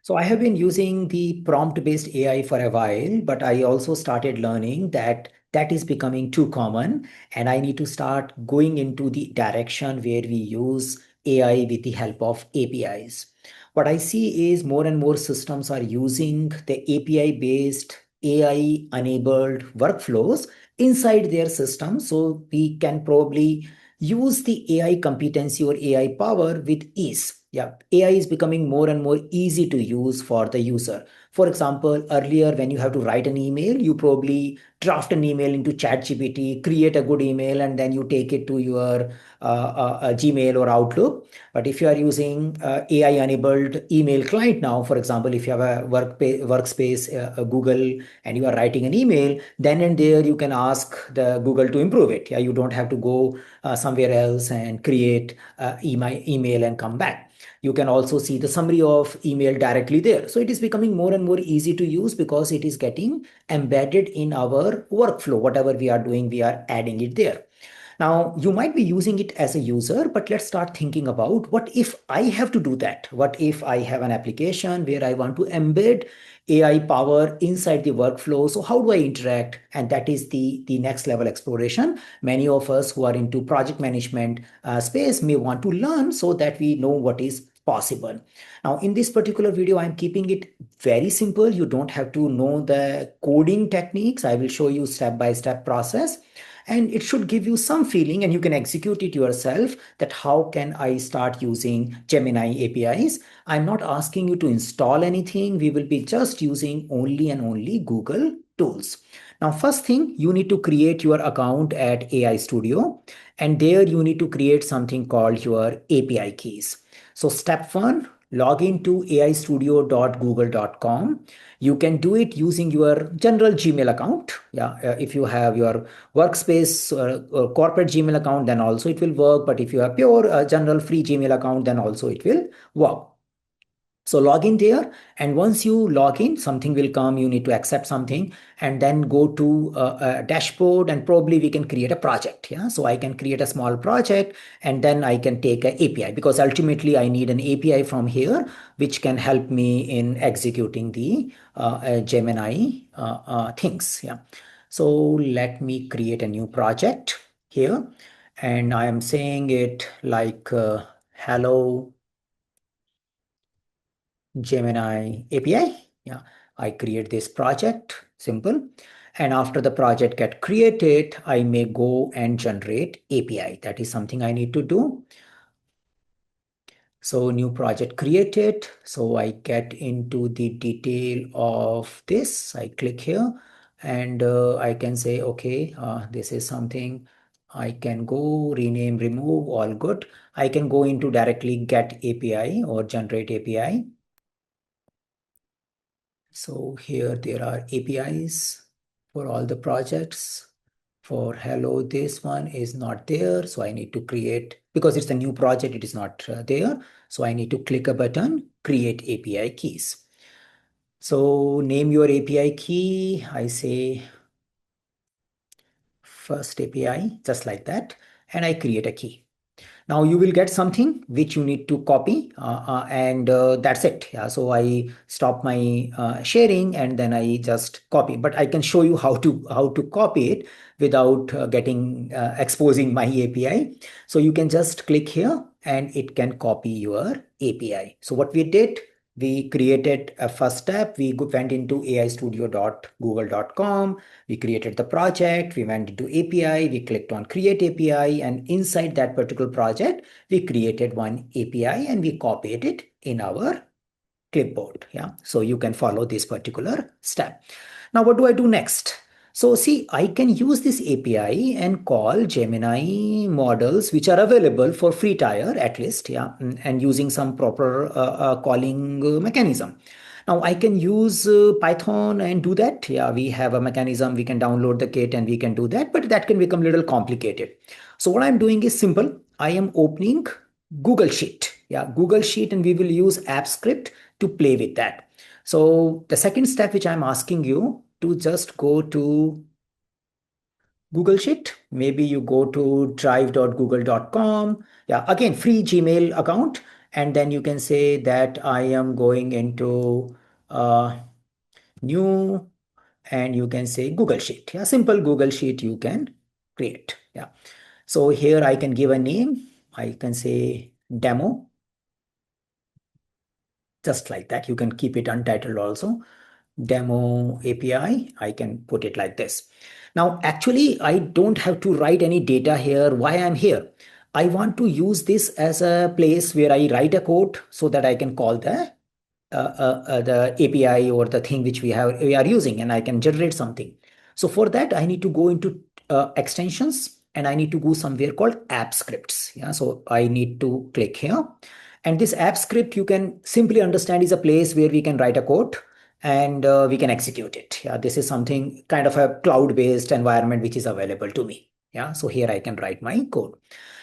So I have been using the prompt-based AI for a while, but I also started learning that that is becoming too common, and I need to start going into the direction where we use AI with the help of APIs. What I see is more and more systems are using the API-based AI-enabled workflows inside their system, so we can probably use the AI competency or AI power with ease. Yeah, AI is becoming more and more easy to use for the user. For example, earlier when you have to write an email, you probably draft an email into ChatGPT, create a good email, and then you take it to your Gmail or Outlook. But if you are using AI-enabled email client now, for example, if you have a workspace, Google, and you are writing an email, then and there you can ask the Google to improve it. Yeah, you don't have to go somewhere else and create email and come back. You can also see the summary of email directly there. So it is becoming more and more easy to use because it is getting embedded in our workflow. Whatever we are doing, we are adding it there. Now, you might be using it as a user, but let's start thinking about what if I have to do that? What if I have an application where I want to embed AI power inside the workflow? So how do I interact? And that is the next level exploration. Many of us who are into project management space may want to learn so that we know what is possible. Now, in this particular video, I'm keeping it very simple. You don't have to know the coding techniques. I will show you step-by-step process, and it should give you some feeling, and you can execute it yourself, that how can I start using Gemini APIs. I'm not asking you to install anything. We will be just using only and only Google tools. Now, first thing, you need to create your account at AI Studio, and there you need to create something called your API keys. So step one, log into aistudio.google.com. You can do it using your general Gmail account. Yeah, if you have your workspace or corporate Gmail account, then also it will work. But if you have pure general free Gmail account, then also it will work. So log in there, and once you log in, something will come. You need to accept something, and then go to a dashboard, and probably we can create a project. Yeah, so I can create a small project, and then I can take an API, because ultimately I need an API from here, which can help me in executing the Gemini things. Yeah, so let me create a new project here, and I am saying it like hello Gemini API. Yeah, I create this project, simple. And after the project get created, I may go and generate API. That is something I need to do. So new project created. So I get into the detail of this. I click here, and I can say, okay, this is something I can go rename, remove, all good. I can go into directly get API or generate API. So here there are APIs for all the projects. For hello, this one is not there. So I need to create, because it's a new project, it is not there. So I need to click a button, create API keys. So name your API key. I say first API, just like that. And I create a key. Now you will get something which you need to copy, and that's it. Yeah, so I stop my sharing, and then I just copy. But I can show you how to copy it without getting exposing my API. So you can just click here, and it can copy your API. So what we did, we created a first step. We went into aistudio.google.com. We created the project. We went into API. We clicked on create API. And inside that particular project, we created one API, and we copied it in our clipboard. Yeah. So you can follow this particular step. Now, what do I do next? So see, I can use this API and call Gemini models which are available for free tier at least, yeah, and using some proper calling mechanism. Now I can use Python and do that. Yeah, we have a mechanism. We can download the kit and we can do that, but that can become a little complicated. So what I'm doing is simple. I am opening Google Sheet. Yeah, Google Sheet, and we will use app script to play with that. So the second step which I'm asking you to just go to Google Sheet. Maybe you go to drive.google.com. Yeah, again, free Gmail account. And then you can say that I am going into new, and you can say Google Sheet. Yeah, simple Google Sheet you can create. Yeah. So here I can give a name. I can say demo, just like that. You can keep it untitled also. Demo API, I can put it like this. Now, actually, I don't have to write any data here. Why I'm here? I want to use this as a place where I write a code so that I can call the API or the thing which we are using, and I can generate something. So for that, I need to go into extensions, and I need to go somewhere called app scripts. Yeah, so I need to click here, and this app script you can simply understand is a place where we can write a code and we can execute it. Yeah, this is something kind of a cloud-based environment which is available to me. Yeah, so here I can write my code.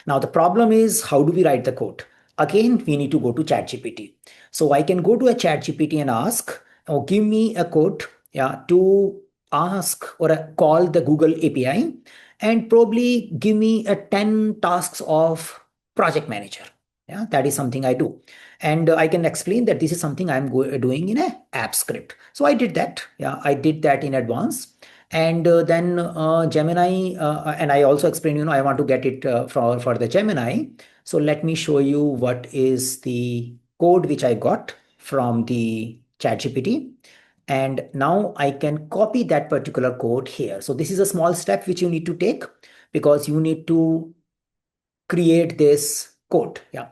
Now the problem is, how do we write the code? Again, we need to go to ChatGPT. So I can go to a ChatGPT and ask, oh, give me a code, yeah, to ask or call the Google API, and probably give me a 10 tasks of project manager. Yeah, that is something I do. And I can explain that this is something I'm doing in a app script. So I did that. Yeah, I did that in advance. And then Gemini, and I also explained, I want to get it for the Gemini. So let me show you what is the code which I got from the ChatGPT. And now I can copy that particular code here. So this is a small step which you need to take, because you need to create this code. Yeah.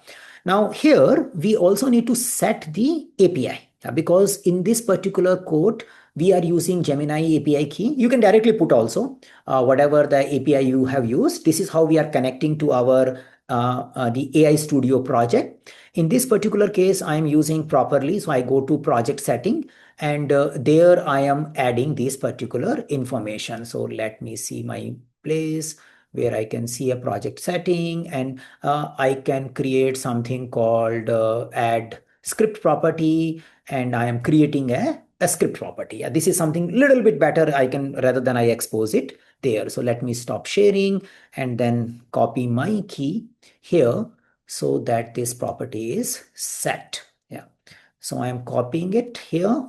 Now here we also need to set the API, yeah, because in this particular code we are using Gemini API key. You can directly put also whatever the API you have used. This is how we are connecting to our the AI Studio project. In this particular case, I am using properly. So I go to project setting, and there I am adding this particular information. So let me see my place where I can see a project setting, and I can create something called add script property, and I am creating a script property. Yeah, this is something little bit better. I can, rather than I expose it there. So let me stop sharing and then copy my key here so that this property is set. Yeah. So I am copying it here,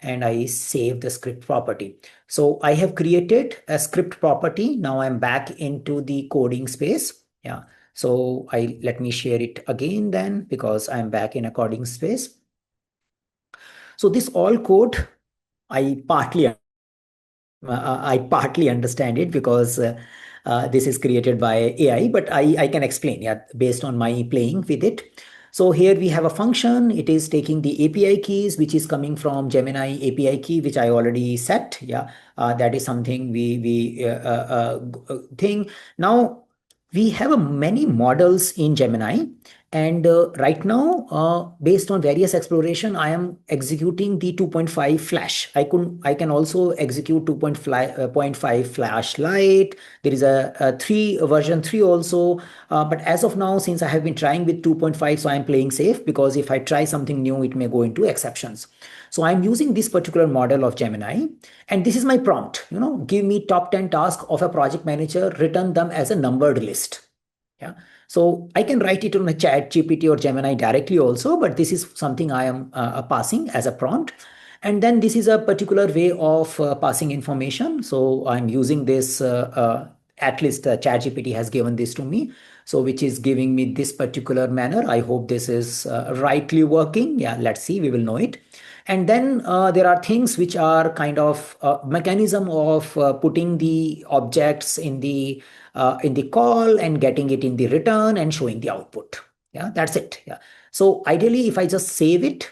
and I save the script property. So I have created a script property. Now I'm back into the coding space. Yeah. So let me share it again then, because I'm back in a coding space. So this all code I partly I partly understand it, because this is created by AI, but I can explain, yeah, based on my playing with it. So here we have a function. It is taking the API keys, which is coming from Gemini API key, which I already set. Yeah, that is something we thing. Now we have many models in Gemini, and right now, based on various exploration, I am executing the 2.5 Flash. I can also execute 2.5 Flash Lite. There is a version 3 also. But as of now, since I have been trying with 2.5, so I am playing safe, because if I try something new, it may go into exceptions. So I'm using this particular model of Gemini, and this is my prompt. Give me top 10 tasks of a project manager, return them as a numbered list. Yeah. So I can write it on a chat GPT or Gemini directly also, but this is something I am passing as a prompt. And then this is a particular way of passing information. So I'm using this, at least chat GPT has given this to me. So which is giving me this particular manner. I hope this is rightly working. Yeah, let's see, we will know it. And then there are things which are kind of mechanism of putting the objects in the call and getting it in the return and showing the output. Yeah, that's it. Yeah. So ideally, if I just save it,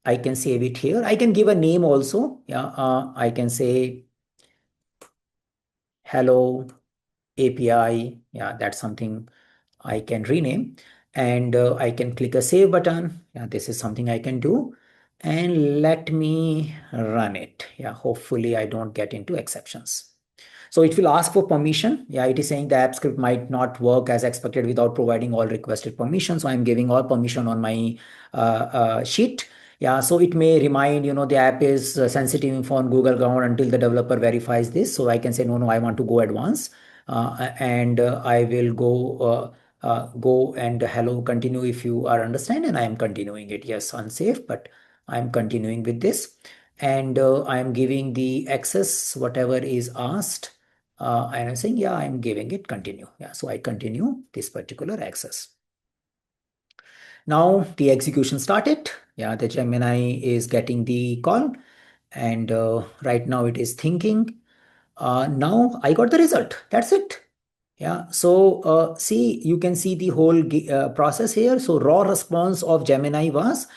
I can save it here. I can give a name also. Yeah, I can say hello API. Yeah, that's something I can rename, and I can click a save button. Yeah, this is something I can do, and let me run it. Yeah, hopefully I don't get into exceptions. So it will ask for permission. Yeah, it is saying the app script might not work as expected without providing all requested permission. So I'm giving all permission on my sheet. Yeah, so it may remind, the app is sensitive info on Google ground until the developer verifies this. So I can say, no, I want to go advance. And I will go Go and hello, continue if you are understand, and I am continuing it. Yes, unsafe, but I'm continuing with this. And I am giving the access, whatever is asked. And I'm saying, yeah, I'm giving it continue. Yeah, so I continue this particular access. Now the execution started. Yeah, the Gemini is getting the call, and right now it is thinking. Now I got the result. That's it. Yeah, so see, you can see the whole process here. So raw response of Gemini was,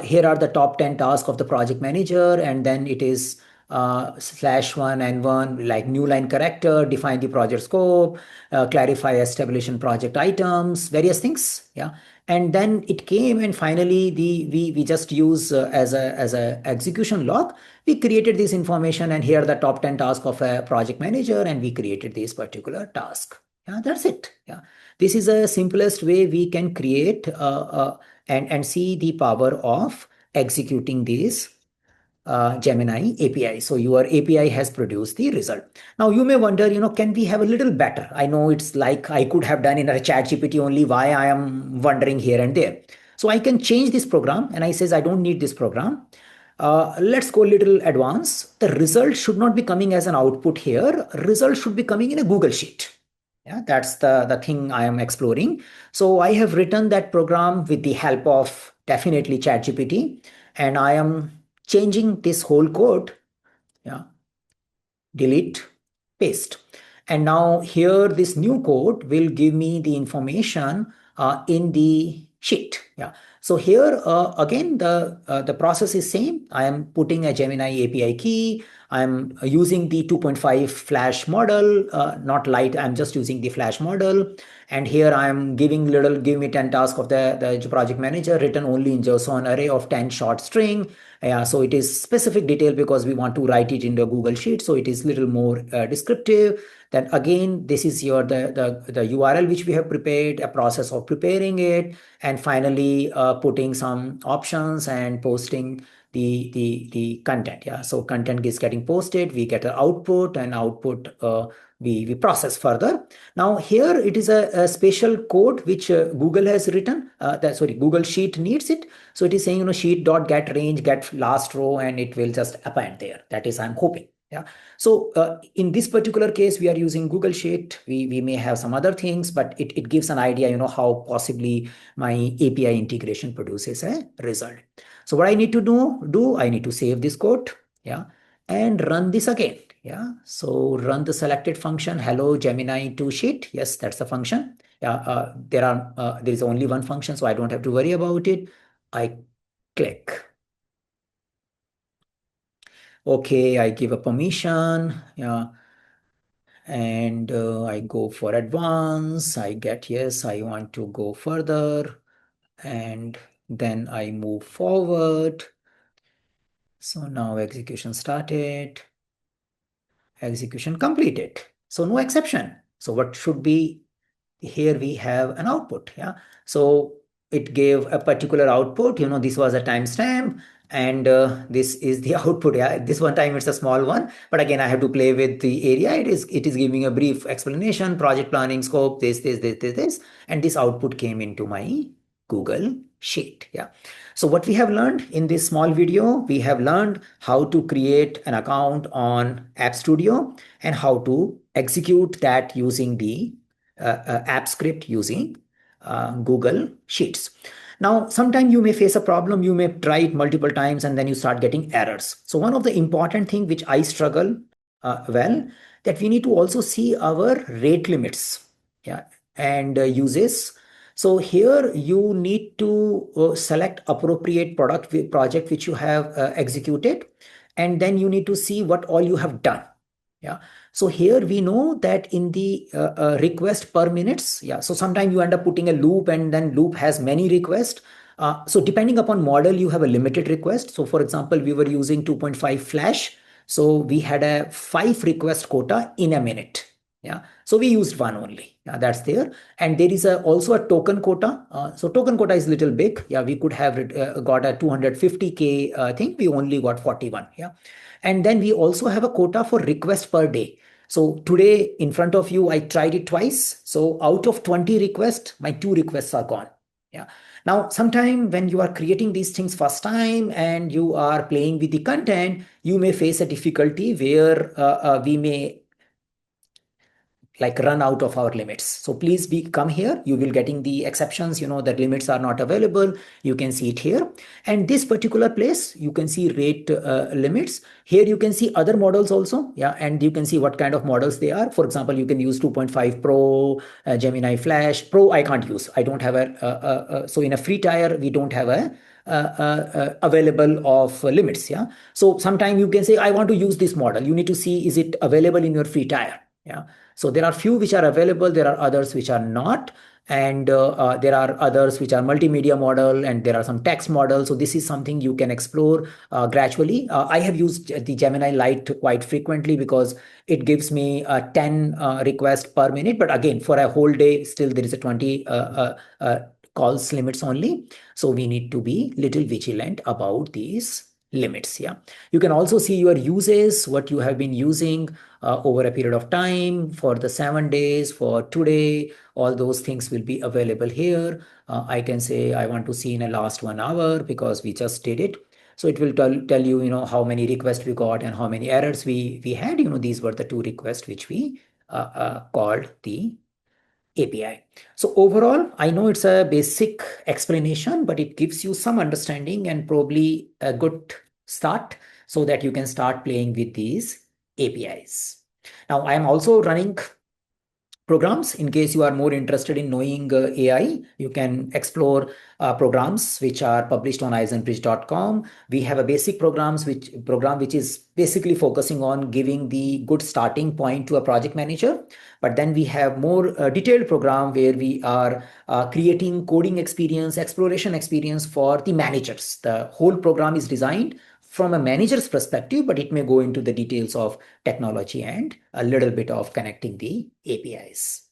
here are the top 10 tasks of the project manager, and then it is /1 and 1, like new line character, define the project scope, clarify, establish project items, various things. Yeah. And then it came, and finally we just use as a execution log. We created this information, and here are the top 10 tasks of a project manager, and we created this particular task. Yeah, that's it. Yeah, this is the simplest way we can create and see the power of executing this Gemini API. So your API has produced the result. Now you may wonder, can we have a little better? I know it's like I could have done in a ChatGPT only. Why I am wondering here and there. So I can change this program, and I says I don't need this program. Let's go a little advanced. The result should not be coming as an output here. Result should be coming in a Google Sheet. Yeah, that's the thing I am exploring. So I have written that program with the help of definitely ChatGPT, and I am changing this whole code. Yeah, delete, paste. And now here this new code will give me the information in the sheet. Yeah. So here again the process is same. I am putting a Gemini API key. I'm using the 2.5 flash model, not light. I'm just using the flash model. And here I'm give me 10 tasks of the project manager written only in JSON array of 10 short string. Yeah, so it is specific detail because we want to write it in the Google Sheet. So it is little more descriptive. Then again, this is your the URL which we have prepared, a process of preparing it, and finally putting some options and posting the content. Yeah, so content is getting posted. We get an output, and output we process further. Now here it is a special code which Google has written. Google Sheet needs it. So it is saying, sheet dot get range, get last row, and it will just append there. That is, I'm hoping. Yeah. So in this particular case, we are using Google Sheet. We may have some other things, but it gives an idea, how possibly my API integration produces a result. So what I need to do, I need to save this code. Yeah. And run this again. Yeah. So run the selected function, hello Gemini to sheet. Yes, that's the function. Yeah. There is only one function, so I don't have to worry about it. I click. Okay, I give a permission. Yeah. And I go for advance. I get yes, I want to go further. And then I move forward. So now execution started. Execution completed. So no exception. So what should be here? We have an output. Yeah. So it gave a particular output. This was a timestamp, and this is the output. Yeah. This one time it's a small one, but again I have to play with the area. It is giving a brief explanation, project planning scope, this, and this output came into my Google Sheet. Yeah. So what we have learned in this small video, we have learned how to create an account on App Studio and how to execute that using the app script using Google Sheets. Now, sometimes you may face a problem. You may try it multiple times and then you start getting errors. So one of the important thing which I struggle that we need to also see our rate limits, yeah, and uses. So here you need to select appropriate project which you have executed, and then you need to see what all you have done. Yeah. So here we know that in the request per minutes. Yeah. So sometimes you end up putting a loop, and then loop has many requests. So depending upon model, you have a limited request. So for example, we were using 2.5 flash. So we had a 5 request quota in a minute. Yeah. So we used one only. Yeah, that's there. And there is also a token quota. So token quota is little big. Yeah. We could have got a 250K thing. We only got 41. Yeah. And then we also have a quota for request per day. So today in front of you, I tried it twice. So out of 20 requests, my 2 requests are gone. Yeah. Now, sometime when you are creating these things first time and you are playing with the content, you may face a difficulty where we may like run out of our limits. So please be come here. You will getting the exceptions, that limits are not available. You can see it here. And this particular place, you can see rate limits. Here you can see other models also. Yeah. And you can see what kind of models they are. For example, you can use 2.5 Pro, Gemini Flash. Pro, I can't use. I don't have so in a free tier, we don't have a available of limits. Yeah. So sometime you can say, I want to use this model. You need to see, is it available in your free tier? Yeah. So there are few which are available, there are others which are not, and there are others which are multimedia model, and there are some text models. So this is something you can explore gradually. I have used the Gemini Lite quite frequently because it gives me 10 requests per minute. But again, for a whole day, still there is a 20 calls limits only. So we need to be little vigilant about these limits. Yeah. You can also see your uses, what you have been using over a period of time for the 7 days, for today. All those things will be available here. I can say I want to see in the last 1 hour because we just did it. So it will tell you, how many requests we got and how many errors we had. These were the 2 requests which we called the API. So overall, I know it's a basic explanation, but it gives you some understanding and probably a good start so that you can start playing with these APIs. Now, I am also running programs. In case you are more interested in knowing AI, you can explore programs which are published on eisenbridge.com. We have a basic program which is basically focusing on giving the good starting point to a project manager. But then we have more detailed program where we are creating coding experience, exploration experience for the managers. The whole program is designed from a manager's perspective, but it may go into the details of technology and a little bit of connecting the APIs.